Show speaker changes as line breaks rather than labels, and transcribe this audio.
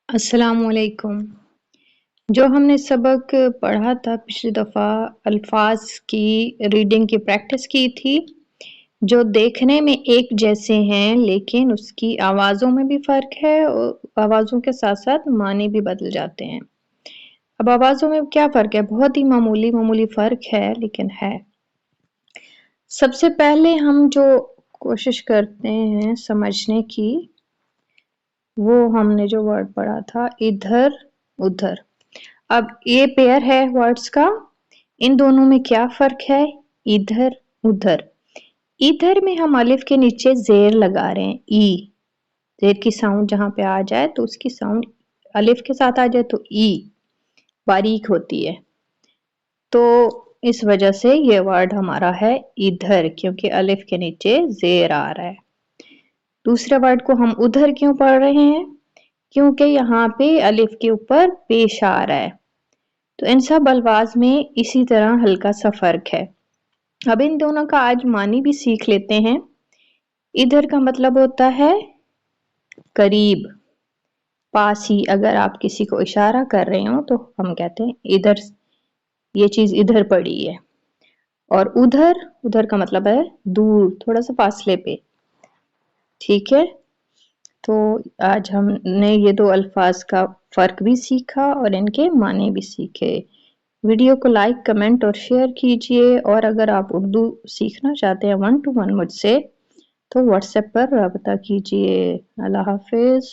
السلام علیکم۔ جو ہم نے سبق پڑھا تھا پچھلی دفعہ، الفاظ کی ریڈنگ کی پریکٹس کی تھی جو دیکھنے میں ایک جیسے ہیں لیکن اس کی آوازوں میں بھی فرق ہے اور آوازوں کے ساتھ ساتھ معنی بھی بدل جاتے ہیں۔ اب آوازوں میں کیا فرق ہے؟ بہت ہی معمولی فرق ہے لیکن ہے۔ سب سے پہلے ہم جو کوشش کرتے ہیں سمجھنے کی، وہ ہم نے جو ورڈ پڑھا تھا ادھر ادھر۔ اب یہ پیئر ہے ورڈز کا، ان دونوں میں کیا فرق ہے؟ ادھر ادھر۔ ادھر میں ہم الف کے نیچے زیر لگا رہے ہیں، ای، زیر کی ساؤنڈ جہاں پہ آ جائے تو اس کی ساؤنڈ الف کے ساتھ آ جائے تو ای باریک ہوتی ہے، تو اس وجہ سے یہ ورڈ ہمارا ہے ادھر، کیونکہ الف کے نیچے زیر آ رہا ہے۔ دوسرے ورڈ کو ہم ادھر کیوں پڑھ رہے ہیں؟ کیونکہ یہاں پہ الف کے اوپر پیش آ رہا ہے، تو ان سب الفاظ میں اسی طرح ہلکا سا فرق ہے۔ اب ان دونوں کا آج معنی بھی سیکھ لیتے ہیں۔ ادھر کا مطلب ہوتا ہے قریب، پاس ہی، اگر آپ کسی کو اشارہ کر رہے ہوں تو ہم کہتے ہیں ادھر، یہ چیز ادھر پڑی ہے۔ اور ادھر کا مطلب ہے دور، تھوڑا سا فاصلے پہ، ٹھیک ہے؟ تو آج ہم نے یہ دو الفاظ کا فرق بھی سیکھا اور ان کے معنی بھی سیکھے۔ ویڈیو کو لائک، کمنٹ اور شیئر کیجئے، اور اگر آپ اردو سیکھنا چاہتے ہیں 1 to 1 مجھ سے تو واٹس ایپ پر رابطہ کیجئے۔ اللہ حافظ۔